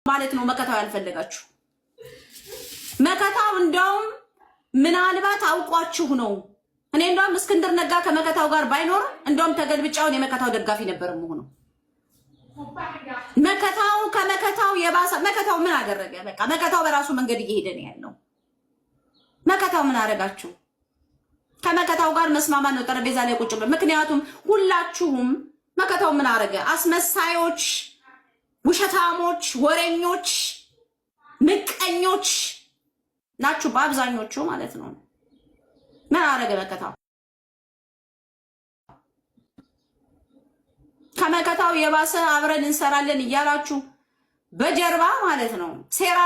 ማለት ነው መከታው ያልፈለጋችሁ መከታው እንደውም ምናልባት አውቋችሁ ነው እኔ እንደውም እስክንድር ነጋ ከመከታው ጋር ባይኖር እንደውም ተገልብጫውን የመከታው ደጋፊ ነበር የምሆነው መከታው ከመከታው የባሰ መከታው ምን አደረገ በቃ መከታው በራሱ መንገድ እየሄደ ነው ያለው መከታው ምን አረጋችሁ ከመከታው ጋር መስማማት ነው ጠረጴዛ ላይ ቁጭ ብለ ምክንያቱም ሁላችሁም መከታው ምን አረገ አስመሳዮች ውሸታሞች ወሬኞች ምቀኞች ናችሁ በአብዛኞቹ ማለት ነው ምን አረገ መከታው ከመከታው የባሰ አብረን እንሰራለን እያላችሁ በጀርባ ማለት ነው ሴራ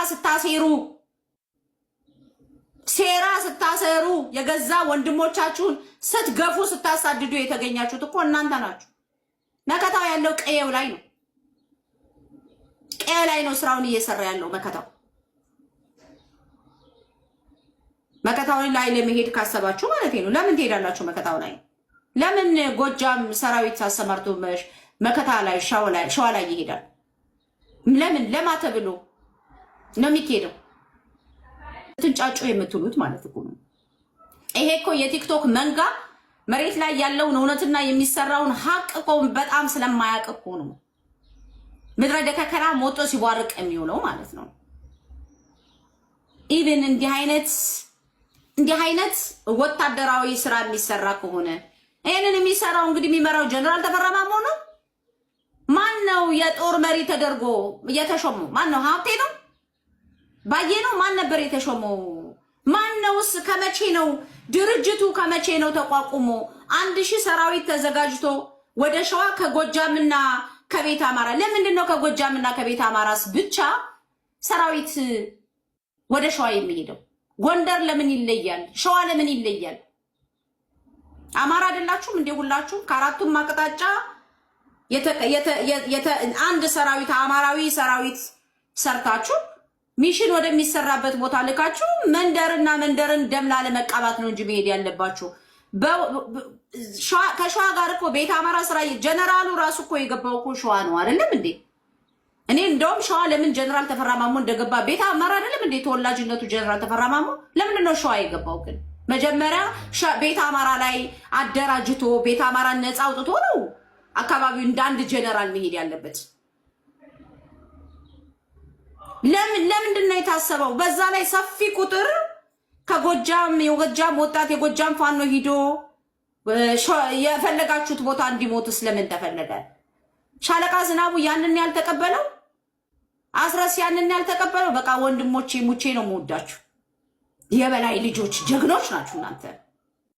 ስታሰሩ የገዛ ወንድሞቻችሁን ስትገፉ ስታሳድዱ የተገኛችሁት እኮ እናንተ ናችሁ መከታው ያለው ቀየው ላይ ነው ቀየው ላይ ነው ስራውን እየሰራ ያለው መከታው ላይ ለመሄድ ካሰባችሁ ማለት ነው ለምን ትሄዳላችሁ መከታው ላይ ለምን ጎጃም ሰራዊት አሰማርቶ መከታ ላይ ሸዋ ላይ ይሄዳል ለምን ለማተብሎ ነው የሚሄደው ትንጫጩ የምትሉት ማለት እኮ ነው ይሄ እኮ የቲክቶክ መንጋ መሬት ላይ ያለውን እውነትና የሚሰራውን ሀቅ እኮ በጣም ስለማያውቅ እኮ ነው ምድረ ደከከራ ሞቶ ሲቧርቅ የሚውለው ማለት ነው ኢቭን እንዲህ አይነት ወታደራዊ ስራ የሚሰራ ከሆነ ይሄንን የሚሰራው እንግዲህ የሚመራው ጀነራል ተፈራ ማሞ ነው ማን ነው የጦር መሪ ተደርጎ የተሾመው ማን ነው ሀብቴ ነው ባዬ ነው ማን ነበር የተሾመው ማን ነውስ ከመቼ ነው ድርጅቱ ከመቼ ነው ተቋቁሞ 1000 ሰራዊት ተዘጋጅቶ ወደ ሸዋ ከጎጃምና ከቤት አማራ ለምንድን ነው ከጎጃምና ከቤት አማራስ ብቻ ሰራዊት ወደ ሸዋ የሚሄደው ጎንደር ለምን ይለያል ሸዋ ለምን ይለያል አማራ አይደላችሁም እንዴ ሁላችሁ ከአራቱም አቅጣጫ አንድ ሰራዊት አማራዊ ሰራዊት ሰርታችሁ ሚሽን ወደሚሰራበት ቦታ ልካችሁ መንደርን ደም ላለመቃባት ነው እንጂ መሄድ ያለባችሁ ከሸዋ ጋር እኮ ቤት አማራ ስራ ጀነራሉ ራሱ እኮ የገባው እኮ ሸዋ ነው አይደለም እንዴ እኔ እንደውም ሸዋ ለምን ጀነራል ተፈራ ማሞ እንደገባ ቤት አማራ አይደለም እንዴ ተወላጅነቱ ጀነራል ተፈራ ማሞ ለምን ነው ሸዋ የገባው ግን መጀመሪያ ቤት አማራ ላይ አደራጅቶ ቤት አማራን ነፃ አውጥቶ ነው አካባቢው እንዳንድ ጀነራል መሄድ ያለበት ለምንድን ነው የታሰበው በዛ ላይ ሰፊ ቁጥር ከጎጃም ወጣት የጎጃም ፋኖ ሂዶ የፈለጋችሁት ቦታ እንዲሞት ስለምን ተፈለገ ሻለቃ ዝናቡ ያንን ያልተቀበለው አስረስ ያንን ያልተቀበለው በቃ ወንድሞቼ ሙቼ ነው የምወዳችሁ የበላይ ልጆች ጀግኖች ናችሁ እናንተ